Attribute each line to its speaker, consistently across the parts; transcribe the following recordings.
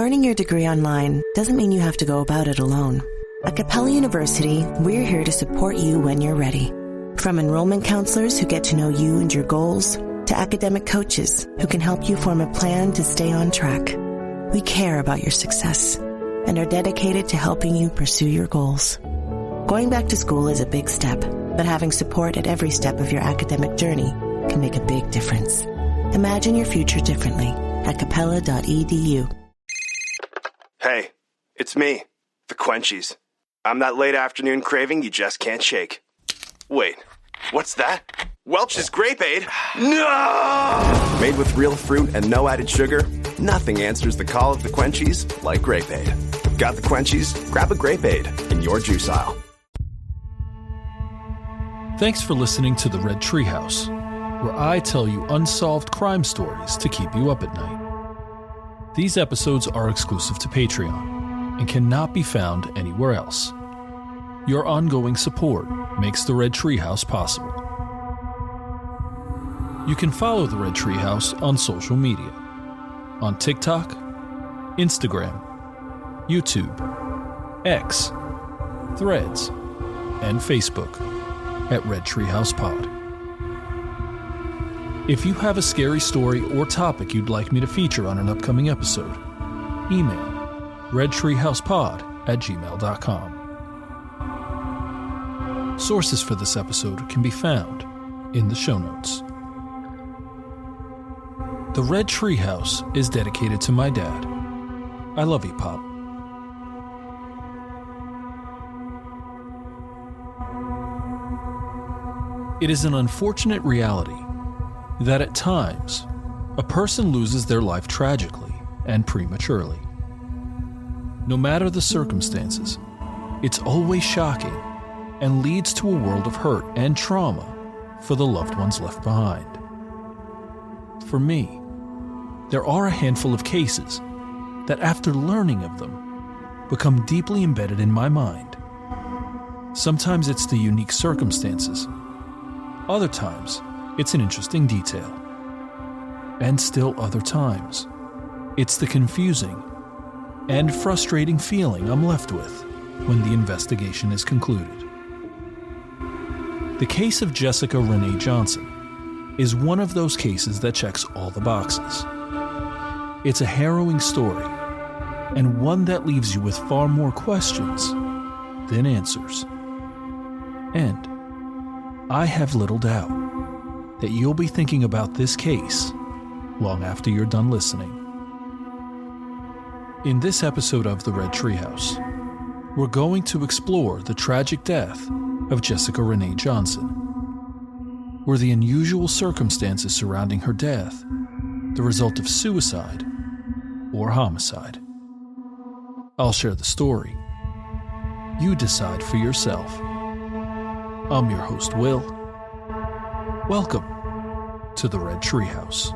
Speaker 1: Earning your degree online doesn't mean you have to go about it alone. At Capella University, we're here to support you when you're ready. From enrollment counselors who get to know you and your goals, to academic coaches who can help you form a plan to stay on track. We care about your success and are dedicated to helping you pursue your goals. Going back to school is a big step, but having support at every step of your academic journey can make a big difference. Imagine your future differently at capella.edu.
Speaker 2: Hey, it's me, the Quenchies. I'm that late afternoon craving you just can't shake. Wait, what's that? Welch's Grapeade? No! Made with real fruit and no added sugar, nothing answers the call of the Quenchies like Grapeade. Got the Quenchies? Grab a Grapeade in your juice aisle.
Speaker 3: Thanks for listening to the Red Treehouse, where I tell you unsolved crime stories to keep you up at night. These episodes are exclusive to Patreon and cannot be found anywhere else. Your ongoing support makes the Red Treehouse possible. You can follow the Red Treehouse on social media, on TikTok, Instagram, YouTube, X, Threads, and Facebook at Red Treehouse Pod. If you have a scary story or topic you'd like me to feature on an upcoming episode, email redtreehousepod@gmail.com. Sources for this episode can be found in the show notes. The Red Treehouse is dedicated to my dad. I love you, Pop. It is an unfortunate reality that at times, a person loses their life tragically and prematurely. No matter the circumstances, it's always shocking and leads to a world of hurt and trauma for the loved ones left behind. For me, there are a handful of cases that after learning of them, become deeply embedded in my mind. Sometimes it's the unique circumstances. Other times, it's an interesting detail. And still other times, it's the confusing and frustrating feeling I'm left with when the investigation is concluded. The case of Jessica Renee Johnson is one of those cases that checks all the boxes. It's a harrowing story, and one that leaves you with far more questions than answers. And I have little doubt that you'll be thinking about this case long after you're done listening. In this episode of The Red Treehouse, we're going to explore the tragic death of Jessica Renee Johnson. Were the unusual circumstances surrounding her death the result of suicide or homicide? I'll share the story. You decide for yourself. I'm your host, Will. Welcome to the Red Treehouse.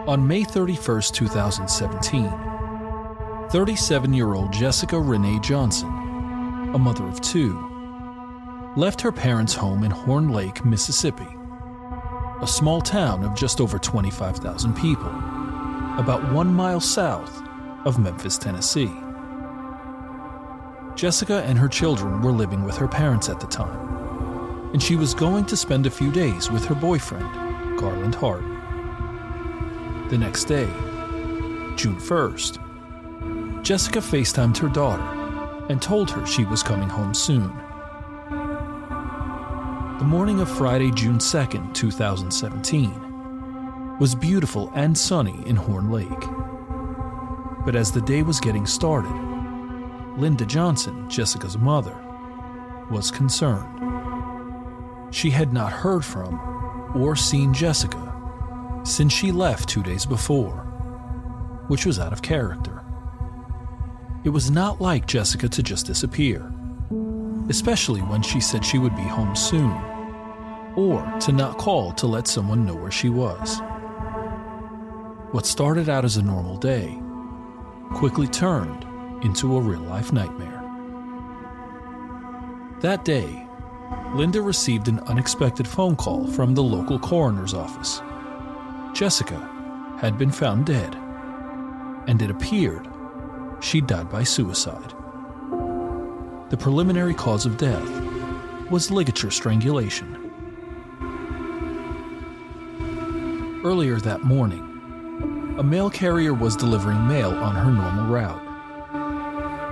Speaker 3: On May 31st, 2017, 37-year-old Jessica Renee Johnson, a mother of two, left her parents' home in Horn Lake, Mississippi, a small town of just over 25,000 people, about 1 mile south of Memphis, Tennessee. Jessica and her children were living with her parents at the time, and she was going to spend a few days with her boyfriend, Garland Hart. The next day, June 1st, Jessica FaceTimed her daughter and told her she was coming home soon. The morning of Friday, June 2nd, 2017, was beautiful and sunny in Horn Lake. But as the day was getting started, Linda Johnson, Jessica's mother, was concerned. She had not heard from or seen Jessica since she left 2 days before, which was out of character. It was not like Jessica to just disappear, especially when she said she would be home soon, or to not call to let someone know where she was. What started out as a normal day quickly turned into a real-life nightmare. That day, Linda received an unexpected phone call from the local coroner's office. Jessica had been found dead, and it appeared she died by suicide. The preliminary cause of death was ligature strangulation. Earlier that morning, a mail carrier was delivering mail on her normal route.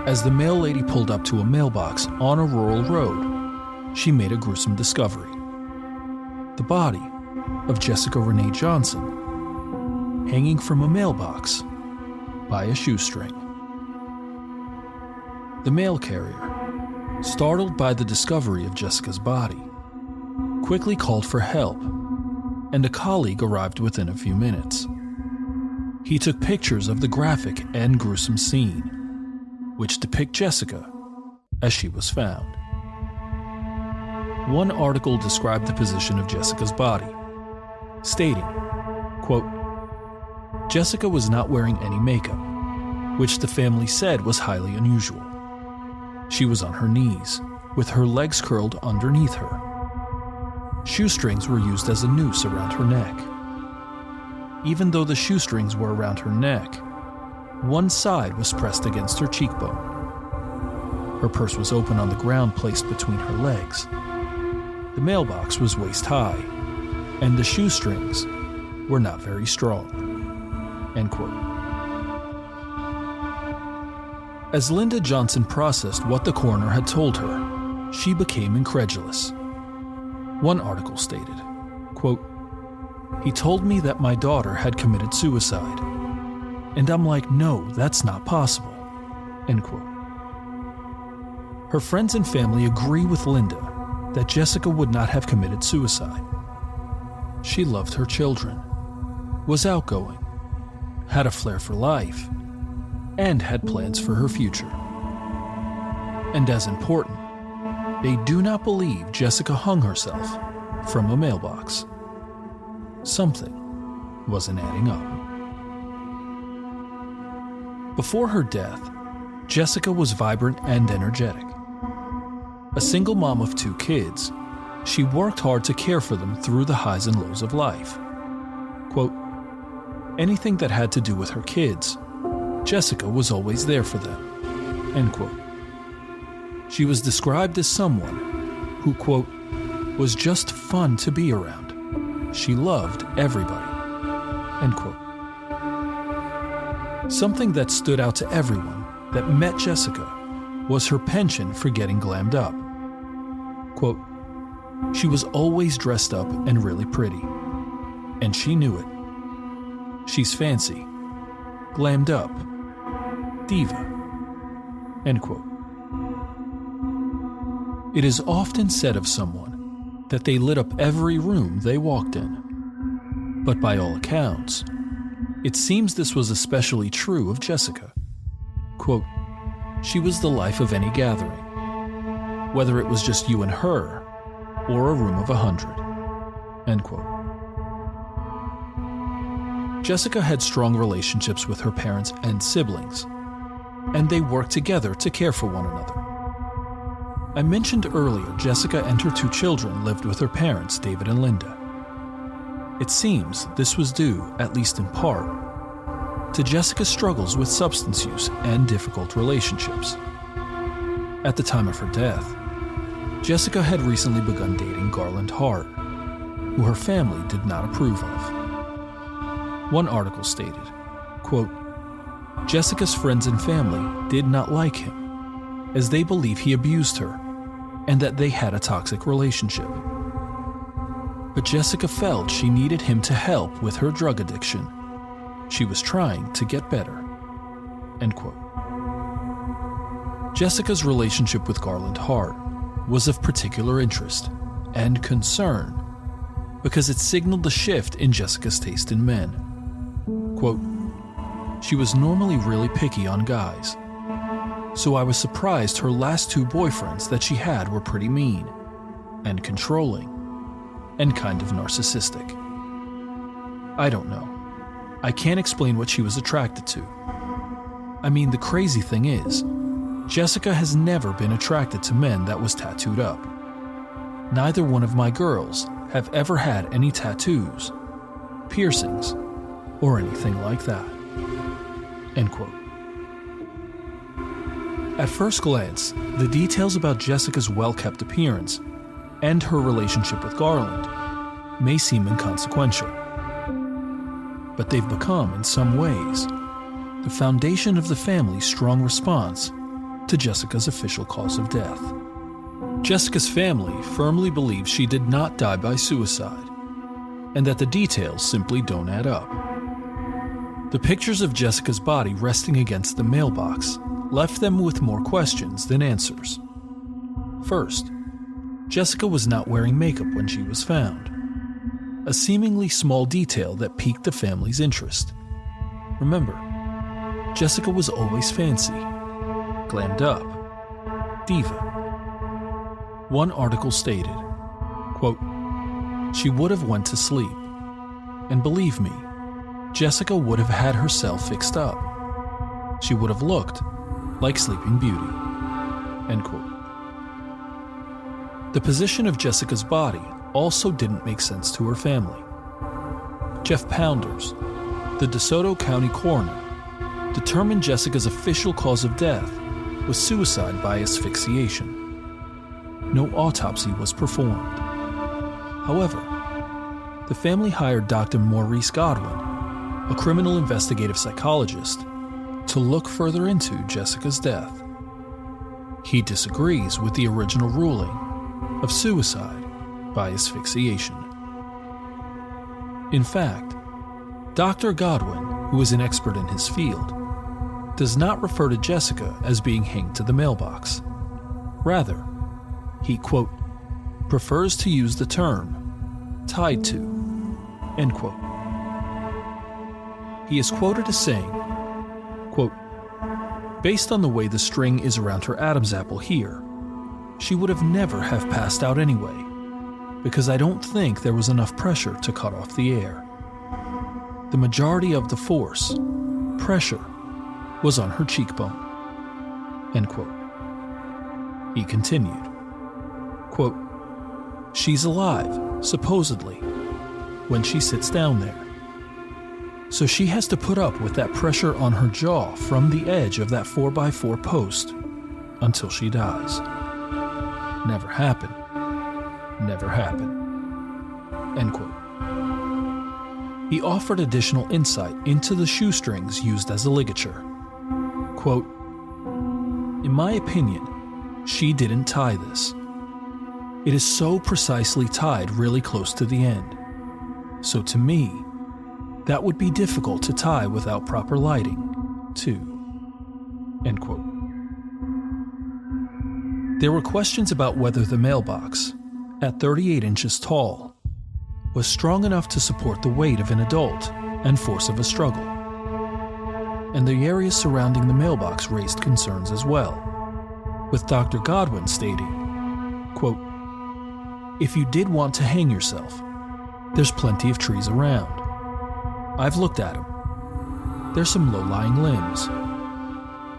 Speaker 3: As the mail lady pulled up to a mailbox on a rural road, she made a gruesome discovery. The body of Jessica Renee Johnson, hanging from a mailbox by a shoestring. The mail carrier, startled by the discovery of Jessica's body, quickly called for help, and a colleague arrived within a few minutes. He took pictures of the graphic and gruesome scene, which depict Jessica as she was found. One article described the position of Jessica's body, stating, quote, "Jessica was not wearing any makeup, which the family said was highly unusual. She was on her knees, with her legs curled underneath her. Shoestrings were used as a noose around her neck. Even though the shoestrings were around her neck, one side was pressed against her cheekbone. Her purse was open on the ground placed between her legs. The mailbox was waist high, and the shoestrings were not very strong." End quote. As Linda Johnson processed what the coroner had told her, she became incredulous. One article stated, quote, "He told me that my daughter had committed suicide. And I'm like, no, that's not possible." End quote. Her friends and family agree with Linda that Jessica would not have committed suicide. She loved her children, was outgoing, had a flair for life, and had plans for her future. And as important, they do not believe Jessica hung herself from a mailbox. Something wasn't adding up. Before her death, Jessica was vibrant and energetic. A single mom of 2 kids, she worked hard to care for them through the highs and lows of life. Quote, "Anything that had to do with her kids, Jessica was always there for them." End quote. She was described as someone who, quote, "was just fun to be around. She loved everybody." End quote. Something that stood out to everyone that met Jessica was her penchant for getting glammed up. Quote, "She was always dressed up and really pretty, and she knew it. She's fancy, glammed up, diva." End quote. It is often said of someone that they lit up every room they walked in. But by all accounts, it seems this was especially true of Jessica. Quote, "She was the life of any gathering, whether it was just you and her, or a room of 100. End quote. Jessica had strong relationships with her parents and siblings, and they worked together to care for one another. I mentioned earlier Jessica and her 2 children lived with her parents, David and Linda. It seems this was due, at least in part, to Jessica's struggles with substance use and difficult relationships. At the time of her death, Jessica had recently begun dating Garland Hart, who her family did not approve of. One article stated, quote, "Jessica's friends and family did not like him, as they believe he abused her and that they had a toxic relationship. But Jessica felt she needed him to help with her drug addiction. She was trying to get better." End quote. Jessica's relationship with Garland Hart was of particular interest and concern because it signaled the shift in Jessica's taste in men. Quote, she was normally really picky on guys, so I was surprised her last 2 boyfriends that she had were pretty mean and controlling and kind of narcissistic. I don't know. I can't explain what she was attracted to. I mean, the crazy thing is, Jessica has never been attracted to men that was tattooed up. Neither one of my girls have ever had any tattoos, piercings, or anything like that. End quote. At first glance, the details about Jessica's well-kept appearance and her relationship with Garland may seem inconsequential, but they've become, in some ways, the foundation of the family's strong response to Jessica's official cause of death. Jessica's family firmly believes she did not die by suicide, and that the details simply don't add up. The pictures of Jessica's body resting against the mailbox left them with more questions than answers. First, Jessica was not wearing makeup when she was found, a seemingly small detail that piqued the family's interest. Remember, Jessica was always fancy, glammed up, diva. One article stated, quote, she would have went to sleep, and believe me, Jessica would have had herself fixed up. She would have looked like Sleeping Beauty. End quote. The position of Jessica's body also didn't make sense to her family. Jeff Pounders, the DeSoto County coroner, determined Jessica's official cause of death was suicide by asphyxiation. No autopsy was performed. However, the family hired Dr. Maurice Godwin, a criminal investigative psychologist, to look further into Jessica's death. He disagrees with the original ruling of suicide by asphyxiation. In fact, Dr. Godwin, who is an expert in his field, does not refer to Jessica as being hanged to the mailbox. Rather, he, quote, prefers to use the term tied to, end quote. He is quoted as saying, quote, based on the way the string is around her Adam's apple here, she would have never have passed out anyway, because I don't think there was enough pressure to cut off the air. The majority of the force, pressure, was on her cheekbone, end quote. He continued, quote, she's alive, supposedly, when she sits down there. So she has to put up with that pressure on her jaw from the edge of that 4x4 post until she dies. Never happened. Never happened. End quote. He offered additional insight into the shoestrings used as a ligature. Quote, in my opinion, she didn't tie this. It is so precisely tied really close to the end. So to me, that would be difficult to tie without proper lighting, too. End quote. There were questions about whether the mailbox, at 38 inches tall, was strong enough to support the weight of an adult and force of a struggle. And the area surrounding the mailbox raised concerns as well, with Dr. Godwin stating, quote, if you did want to hang yourself, there's plenty of trees around. I've looked at them. There's some low-lying limbs.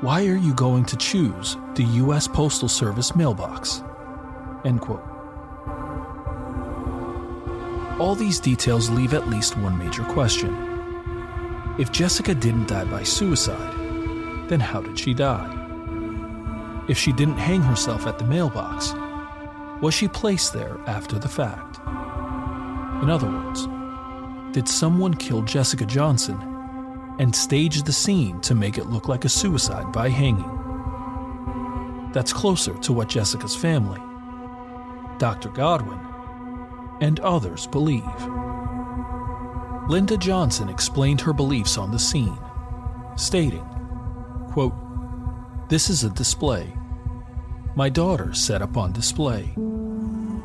Speaker 3: Why are you going to choose the U.S. Postal Service mailbox? End quote. All these details leave at least one major question. If Jessica didn't die by suicide, then how did she die? If she didn't hang herself at the mailbox, was she placed there after the fact? In other words, did someone kill Jessica Johnson and stage the scene to make it look like a suicide by hanging? That's closer to what Jessica's family, Dr. Godwin, and others believe. Linda Johnson explained her beliefs on the scene, stating, Quote, "This is a display. My daughter set up on display.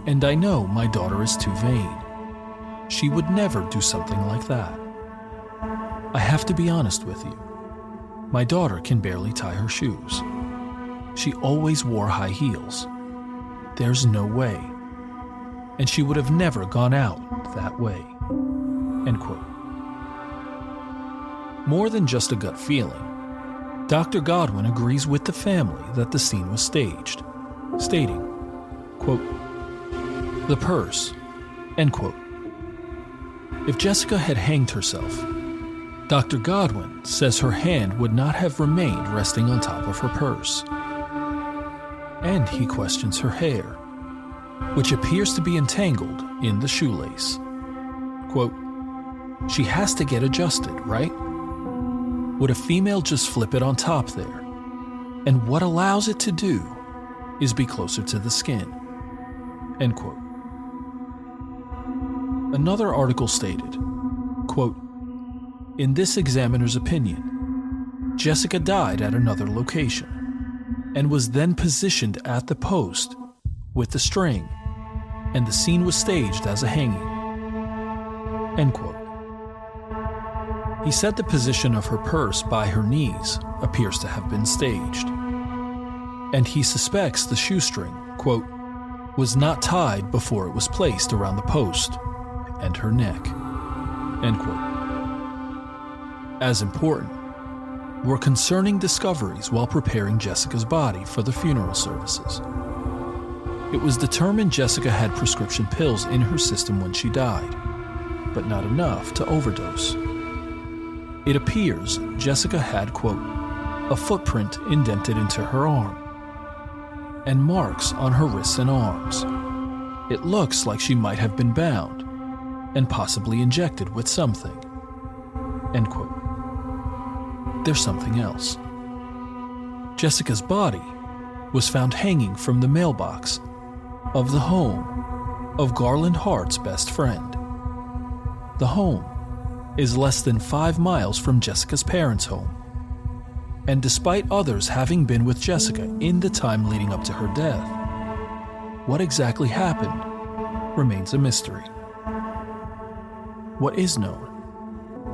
Speaker 3: And I know my daughter is too vain. She would never do something like that. I have to be honest with you. My daughter can barely tie her shoes. She always wore high heels. There's no way. And she would have never gone out that way." End quote. More than just a gut feeling, Dr. Godwin agrees with the family that the scene was staged, stating, quote, "The purse," end quote. If Jessica had hanged herself, Dr. Godwin says her hand would not have remained resting on top of her purse. And he questions her hair, which appears to be entangled in the shoelace. Quote, "She has to get adjusted, right? Would a female just flip it on top there? And what allows it to do is be closer to the skin." End quote. Another article stated, quote, "In this examiner's opinion, Jessica died at another location and was then positioned at the post with the string, and the scene was staged as a hanging." End quote. He said the position of her purse by her knees appears to have been staged, and he suspects the shoestring, quote, "was not tied before it was placed around the post and her neck." End quote. As important were concerning discoveries while preparing Jessica's body for the funeral services. It was determined Jessica had prescription pills in her system when she died, but not enough to overdose. It appears Jessica had, quote, "a footprint indented into her arm, and marks on her wrists and arms. It looks like she might have been bound, and possibly injected with something." End quote. There's something else. Jessica's body was found hanging from the mailbox of the home of Garland Hart's best friend. The home is less than 5 miles from Jessica's parents' home, and despite others having been with Jessica in the time leading up to her death, what exactly happened remains a mystery. What is known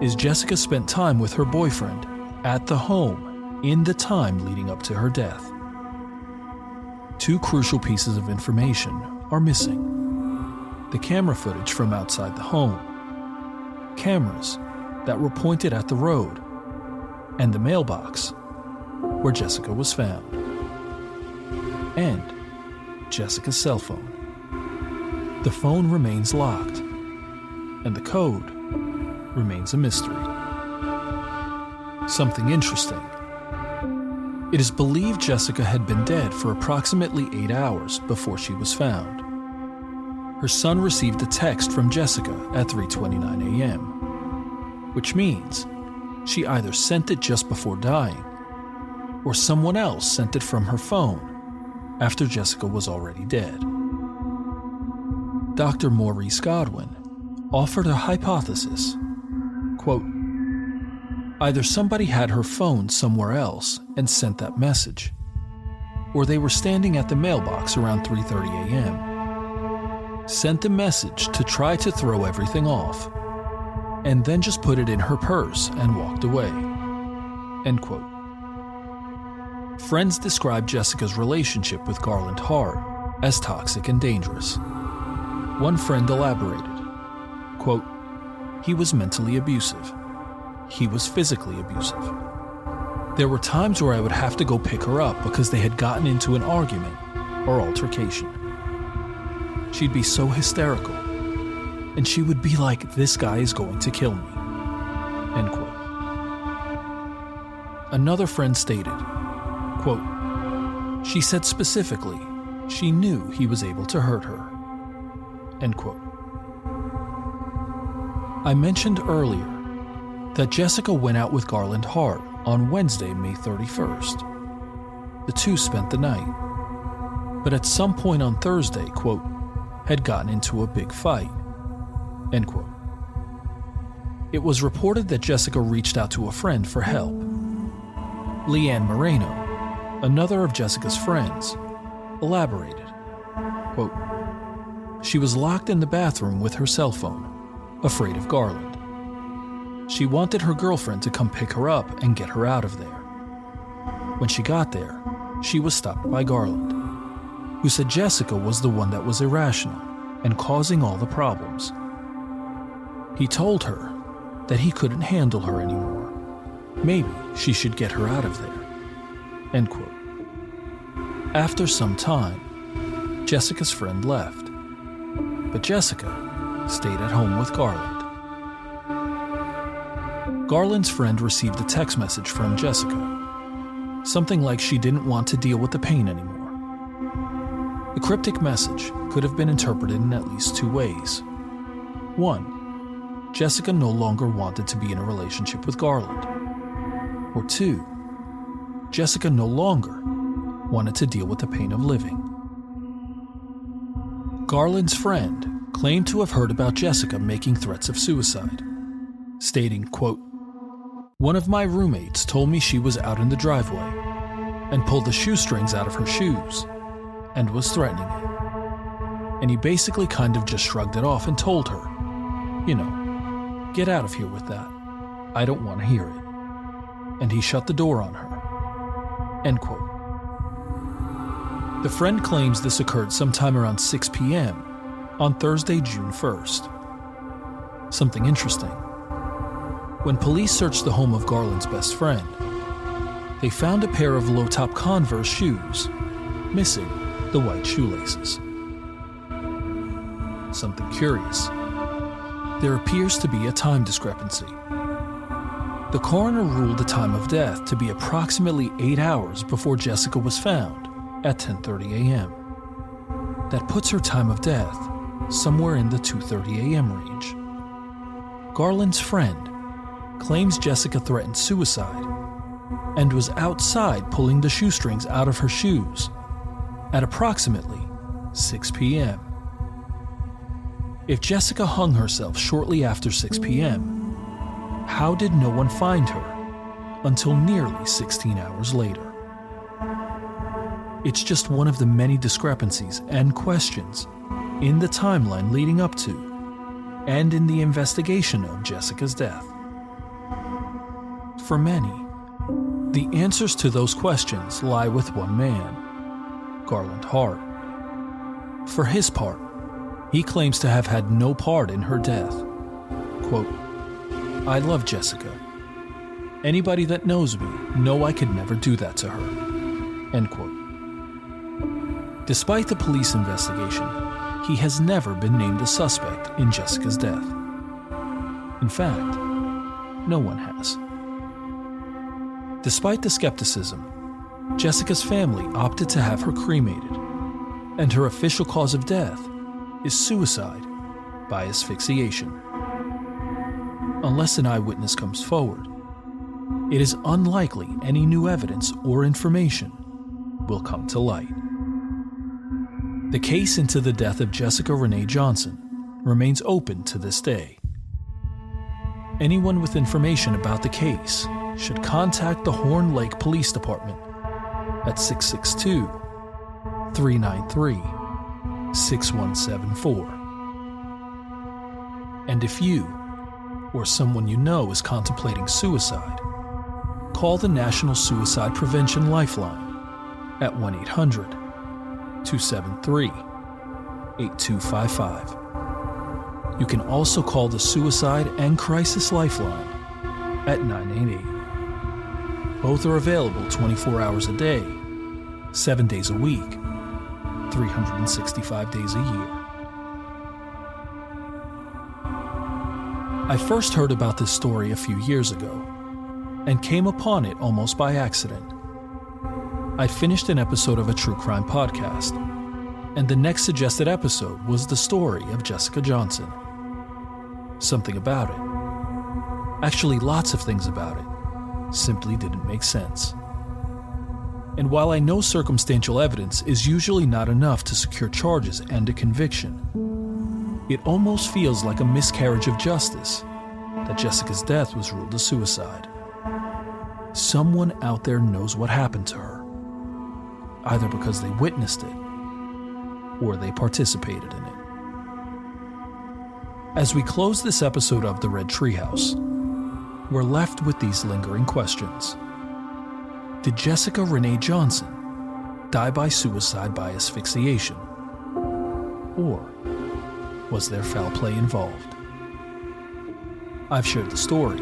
Speaker 3: is Jessica spent time with her boyfriend at the home in the time leading up to her death. 2 crucial pieces of information are missing: the camera footage from outside the home, cameras that were pointed at the road, and the mailbox where Jessica was found, and Jessica's cell phone. The phone remains locked, and the code remains a mystery. Something interesting. It is believed Jessica had been dead for approximately 8 hours before she was found. Her son received a text from Jessica at 3:29 a.m., which means she either sent it just before dying, or someone else sent it from her phone after Jessica was already dead. Dr. Maurice Godwin offered a hypothesis, quote, "Either somebody had her phone somewhere else and sent that message, or they were standing at the mailbox around 3:30 a.m., sent the message to try to throw everything off, and then just put it in her purse and walked away." End quote. Friends described Jessica's relationship with Garland Hart as toxic and dangerous. One friend elaborated, quote, "He was mentally abusive. He was physically abusive. There were times where I would have to go pick her up because they had gotten into an argument or altercation. She'd be so hysterical, and she would be like, 'This guy is going to kill me.'" End quote. Another friend stated, quote, "She said specifically she knew he was able to hurt her." End quote. I mentioned earlier that Jessica went out with Garland Hart on Wednesday, May 31st. The two spent the night, but at some point on Thursday, quote, "had gotten into a big fight." End quote. It was reported that Jessica reached out to a friend for help. Leanne Moreno, another of Jessica's friends, elaborated, quote, "She was locked in the bathroom with her cell phone, afraid of Garland. She wanted her girlfriend to come pick her up and get her out of there. When she got there, she was stopped by Garland, who said Jessica was the one that was irrational and causing all the problems. He told her that he couldn't handle her anymore. Maybe she should get her out of there." End quote. After some time, Jessica's friend left, but Jessica stayed at home with Garland. Garland's friend received a text message from Jessica, something like she didn't want to deal with the pain anymore. The cryptic message could have been interpreted in at least two ways. One, Jessica no longer wanted to be in a relationship with Garland. Or two, Jessica no longer wanted to deal with the pain of living. Garland's friend claimed to have heard about Jessica making threats of suicide, stating, quote, "One of my roommates told me she was out in the driveway and pulled the shoestrings out of her shoes and was threatening it. And he basically kind of just shrugged it off and told her, you know, get out of here with that. I don't want to hear it. And he shut the door on her." End quote. The friend claims this occurred sometime around 6 p.m. on Thursday, June 1st. Something interesting. When police searched the home of Garland's best friend, they found a pair of low-top Converse shoes, missing the white shoelaces. Something curious. There appears to be a time discrepancy. The coroner ruled the time of death to be approximately 8 hours before Jessica was found at 10:30 a.m. That puts her time of death somewhere in the 2:30 a.m. range. Garland's friend claims Jessica threatened suicide and was outside pulling the shoestrings out of her shoes at approximately 6 p.m. If Jessica hung herself shortly after 6 p.m., how did no one find her until nearly 16 hours later? It's just one of the many discrepancies and questions in the timeline leading up to and in the investigation of Jessica's death. For many, the answers to those questions lie with one man, Garland Hart. For his part, he claims to have had no part in her death. Quote, "I love Jessica. Anybody that knows me know I could never do that to her." End quote. Despite the police investigation, he has never been named a suspect in Jessica's death. In fact, no one has. Despite the skepticism, Jessica's family opted to have her cremated, and her official cause of death is suicide by asphyxiation. Unless an eyewitness comes forward, it is unlikely any new evidence or information will come to light. The case into the death of Jessica Renee Johnson remains open to this day. Anyone with information about the case should contact the Horn Lake Police Department at 662-393-6174. And if you or someone you know is contemplating suicide, call the National Suicide Prevention Lifeline at 1-800-273-8255. You can also call the Suicide and Crisis Lifeline at 988. Both are available 24 hours a day, 7 days a week, 365 days a year. I first heard about this story a few years ago and came upon it almost by accident. I finished an episode of a true crime podcast, and the next suggested episode was the story of Jessica Johnson. Something about it, actually lots of things about it, simply didn't make sense. And while I know circumstantial evidence is usually not enough to secure charges and a conviction, it almost feels like a miscarriage of justice that Jessica's death was ruled a suicide. someone out there knows what happened to her, either because they witnessed it or they participated in it. As we close this episode of the Red Treehouse, we're left with these lingering questions. Did Jessica Renee Johnson die by suicide by asphyxiation? Or was there foul play involved? I've shared the story.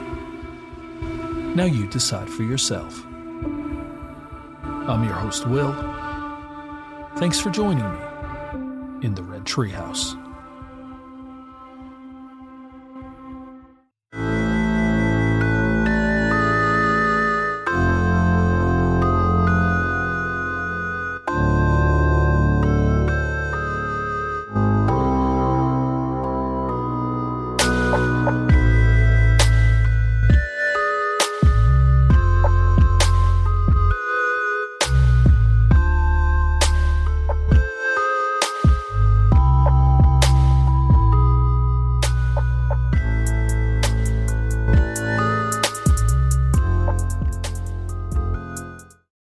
Speaker 3: Now you decide for yourself. I'm your host, Will. Thanks for joining me in the Red Treehouse.